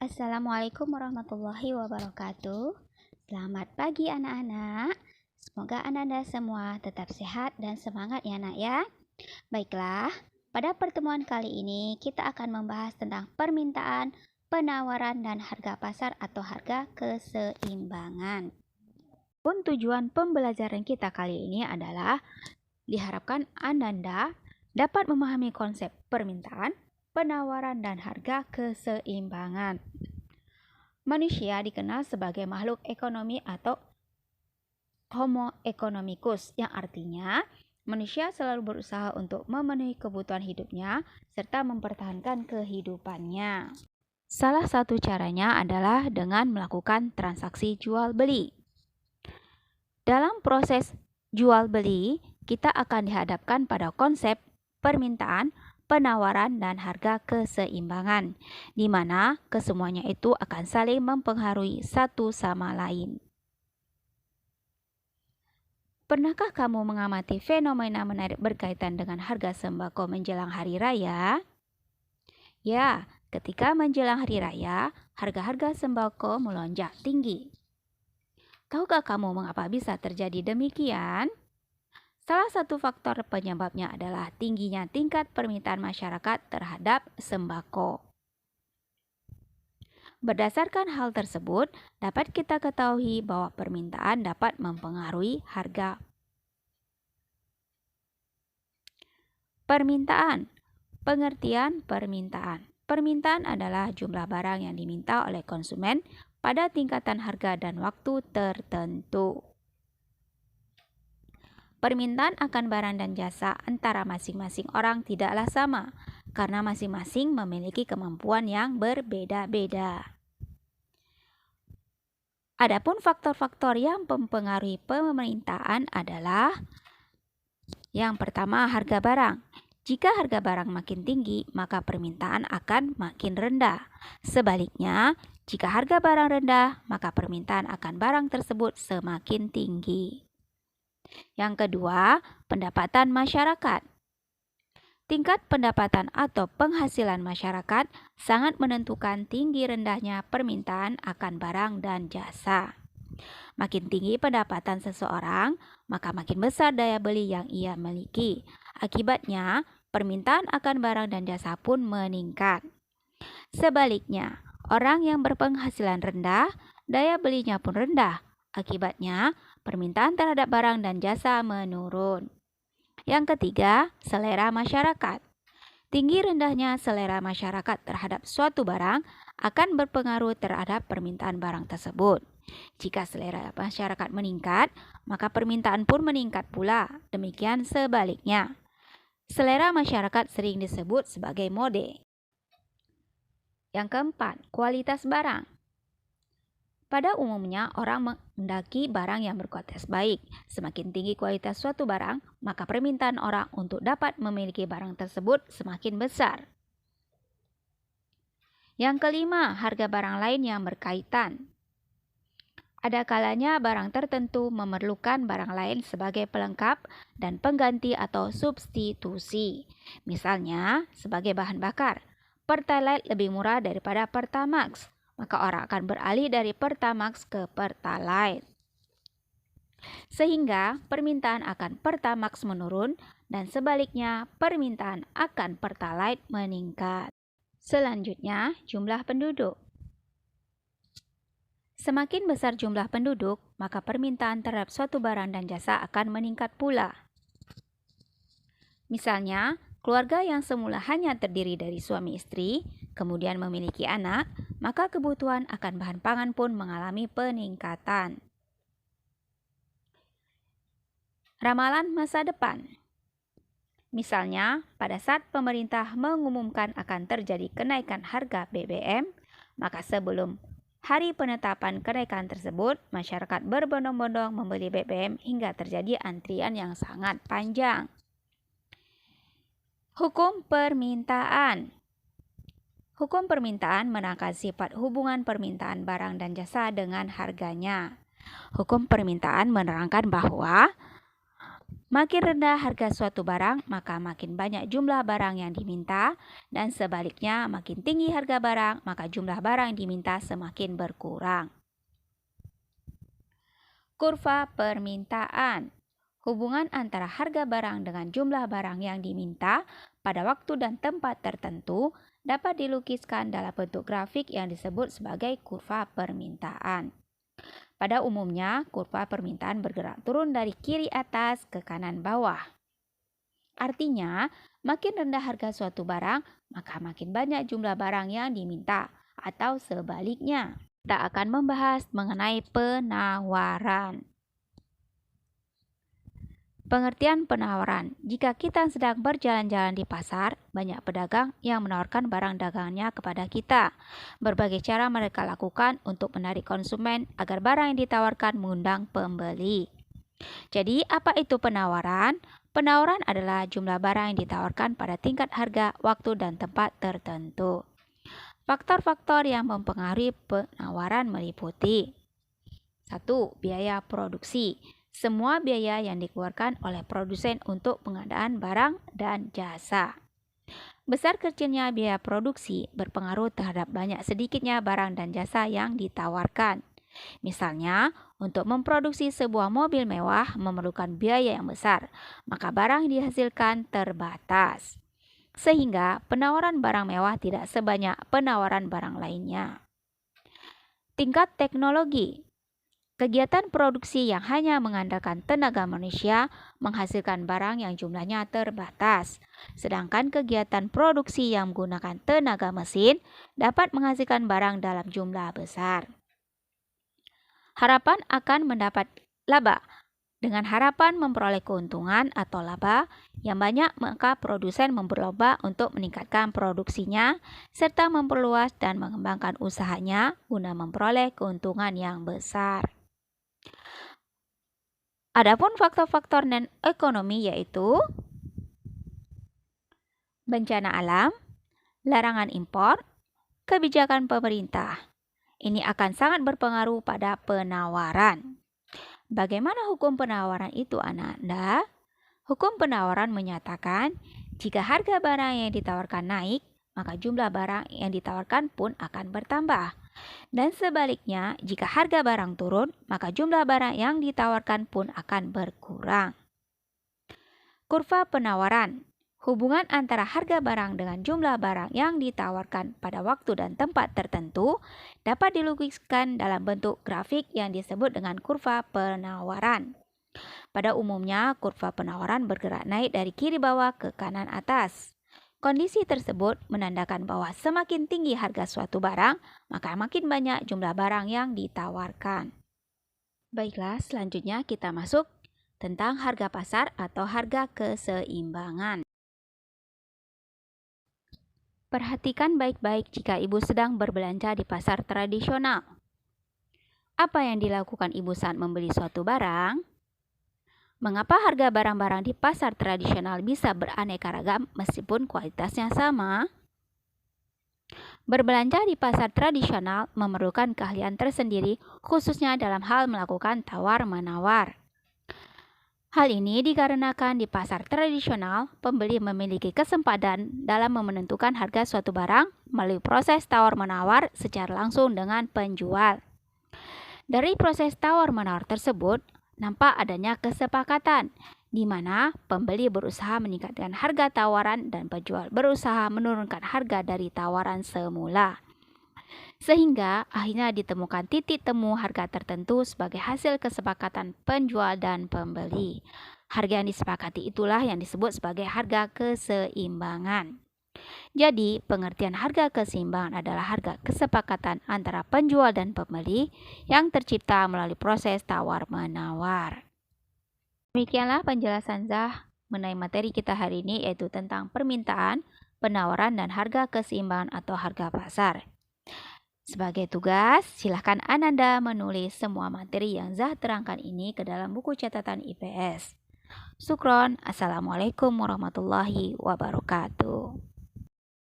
Assalamualaikum warahmatullahi wabarakatuh. Selamat pagi anak-anak. Semoga anak-anak semua tetap sehat dan semangat ya nak ya. Baiklah, pada pertemuan kali ini kita akan membahas tentang permintaan, penawaran, dan harga pasar atau harga keseimbangan. Pun tujuan pembelajaran kita kali ini adalah diharapkan Ananda dapat memahami konsep permintaan, penawaran, dan harga keseimbangan. Manusia dikenal sebagai makhluk ekonomi atau Homo economicus, yang artinya manusia selalu berusaha untuk memenuhi kebutuhan hidupnya serta mempertahankan kehidupannya. Salah satu caranya adalah dengan melakukan transaksi jual beli. Dalam proses jual beli, kita akan dihadapkan pada konsep permintaan, penawaran, dan harga keseimbangan, di mana kesemuanya itu akan saling mempengaruhi satu sama lain. Pernahkah kamu mengamati fenomena menarik berkaitan dengan harga sembako menjelang hari raya? Ya, ketika menjelang hari raya, harga-harga sembako melonjak tinggi. Tahukah kamu mengapa bisa terjadi demikian? Salah satu faktor penyebabnya adalah tingginya tingkat permintaan masyarakat terhadap sembako. Berdasarkan hal tersebut, dapat kita ketahui bahwa permintaan dapat mempengaruhi harga. Permintaan. Pengertian permintaan. Permintaan adalah jumlah barang yang diminta oleh konsumen pada tingkatan harga dan waktu tertentu. Permintaan akan barang dan jasa antara masing-masing orang tidaklah sama, karena masing-masing memiliki kemampuan yang berbeda-beda. Adapun faktor-faktor yang mempengaruhi permintaan adalah yang pertama, harga barang. Jika harga barang makin tinggi, maka permintaan akan makin rendah. Sebaliknya, jika harga barang rendah, maka permintaan akan barang tersebut semakin tinggi. Yang kedua, pendapatan masyarakat. Tingkat pendapatan atau penghasilan masyarakat sangat menentukan tinggi rendahnya permintaan akan barang dan jasa. Makin tinggi pendapatan seseorang, maka makin besar daya beli yang ia miliki. Akibatnya, permintaan akan barang dan jasa pun meningkat. Sebaliknya, orang yang berpenghasilan rendah, daya belinya pun rendah. Akibatnya, permintaan terhadap barang dan jasa menurun. Yang ketiga, selera masyarakat. Tinggi rendahnya selera masyarakat terhadap suatu barang akan berpengaruh terhadap permintaan barang tersebut. Jika selera masyarakat meningkat, maka permintaan pun meningkat pula. Demikian sebaliknya. Selera masyarakat sering disebut sebagai mode. Yang keempat, kualitas barang. Pada umumnya, orang menghendaki barang yang berkualitas baik. Semakin tinggi kualitas suatu barang, maka permintaan orang untuk dapat memiliki barang tersebut semakin besar. Yang kelima, harga barang lain yang berkaitan. Ada kalanya barang tertentu memerlukan barang lain sebagai pelengkap dan pengganti atau substitusi. Misalnya, sebagai bahan bakar, Pertalite lebih murah daripada Pertamax. Maka orang akan beralih dari Pertamax ke Pertalite. Sehingga permintaan akan Pertamax menurun dan sebaliknya permintaan akan Pertalite meningkat. Selanjutnya, jumlah penduduk. Semakin besar jumlah penduduk, maka permintaan terhadap suatu barang dan jasa akan meningkat pula. Misalnya, keluarga yang semula hanya terdiri dari suami istri, kemudian memiliki anak, maka kebutuhan akan bahan pangan pun mengalami peningkatan. Ramalan masa depan. Misalnya, pada saat pemerintah mengumumkan akan terjadi kenaikan harga BBM, maka sebelum hari penetapan kenaikan tersebut, masyarakat berbondong-bondong membeli BBM hingga terjadi antrian yang sangat panjang. Hukum permintaan. Hukum permintaan menerangkan sifat hubungan permintaan barang dan jasa dengan harganya. Hukum permintaan menerangkan bahwa Makin rendah harga suatu barang, maka makin banyak jumlah barang yang diminta, dan sebaliknya makin tinggi harga barang, maka jumlah barang yang diminta semakin berkurang. Kurva permintaan. Hubungan antara harga barang dengan jumlah barang yang diminta pada waktu dan tempat tertentu dapat dilukiskan dalam bentuk grafik yang disebut sebagai kurva permintaan. Pada umumnya, kurva permintaan bergerak turun dari kiri atas ke kanan bawah. Artinya, makin rendah harga suatu barang, maka makin banyak jumlah barang yang diminta, atau sebaliknya. Kita akan membahas mengenai penawaran. Pengertian penawaran. Jika kita sedang berjalan-jalan di pasar, banyak pedagang yang menawarkan barang dagangannya kepada kita. Berbagai cara mereka lakukan untuk menarik konsumen agar barang yang ditawarkan mengundang pembeli. Jadi, apa itu penawaran? Penawaran adalah jumlah barang yang ditawarkan pada tingkat harga, waktu, dan tempat tertentu. Faktor-faktor yang mempengaruhi penawaran meliputi 1. Biaya produksi. Semua biaya yang dikeluarkan oleh produsen untuk pengadaan barang dan jasa. Besar kecilnya biaya produksi berpengaruh terhadap banyak sedikitnya barang dan jasa yang ditawarkan. Misalnya, untuk memproduksi sebuah mobil mewah memerlukan biaya yang besar, maka barang yang dihasilkan terbatas. Sehingga penawaran barang mewah tidak sebanyak penawaran barang lainnya. Tingkat teknologi. Kegiatan produksi yang hanya mengandalkan tenaga manusia menghasilkan barang yang jumlahnya terbatas, sedangkan kegiatan produksi yang menggunakan tenaga mesin dapat menghasilkan barang dalam jumlah besar. Harapan akan mendapat laba. Dengan harapan memperoleh keuntungan atau laba yang banyak, maka produsen berlomba untuk meningkatkan produksinya serta memperluas dan mengembangkan usahanya guna memperoleh keuntungan yang besar. Adapun faktor-faktor non-ekonomi yaitu bencana alam, larangan impor, kebijakan pemerintah. Ini akan sangat berpengaruh pada penawaran. Bagaimana hukum penawaran itu, anak-anak? Hukum penawaran menyatakan jika harga barang yang ditawarkan naik, maka jumlah barang yang ditawarkan pun akan bertambah. Dan sebaliknya, jika harga barang turun, maka jumlah barang yang ditawarkan pun akan berkurang. Kurva penawaran. Hubungan antara harga barang dengan jumlah barang yang ditawarkan pada waktu dan tempat tertentu dapat dilukiskan dalam bentuk grafik yang disebut dengan kurva penawaran. Pada umumnya, kurva penawaran bergerak naik dari kiri bawah ke kanan atas. Kondisi tersebut menandakan bahwa semakin tinggi harga suatu barang, maka makin banyak jumlah barang yang ditawarkan. Baiklah, selanjutnya kita masuk tentang harga pasar atau harga keseimbangan. Perhatikan baik-baik jika ibu sedang berbelanja di pasar tradisional. Apa yang dilakukan ibu saat membeli suatu barang? Mengapa harga barang-barang di pasar tradisional bisa beraneka ragam meskipun kualitasnya sama? Berbelanja di pasar tradisional memerlukan keahlian tersendiri, khususnya dalam hal melakukan tawar-menawar. Hal ini dikarenakan di pasar tradisional, pembeli memiliki kesempatan dalam menentukan harga suatu barang melalui proses tawar-menawar secara langsung dengan penjual. Dari proses tawar-menawar tersebut, nampak adanya kesepakatan di mana pembeli berusaha meningkatkan harga tawaran dan penjual berusaha menurunkan harga dari tawaran semula. Sehingga akhirnya ditemukan titik temu harga tertentu sebagai hasil kesepakatan penjual dan pembeli. Harga yang disepakati itulah yang disebut sebagai harga keseimbangan. Jadi, pengertian harga keseimbangan adalah harga kesepakatan antara penjual dan pembeli yang tercipta melalui proses tawar-menawar. Demikianlah penjelasan Zah mengenai materi kita hari ini, yaitu tentang permintaan, penawaran, dan harga keseimbangan atau harga pasar. Sebagai tugas, silahkan Ananda menulis semua materi yang Zah terangkan ini ke dalam buku catatan IPS. Syukron, Assalamualaikum warahmatullahi wabarakatuh.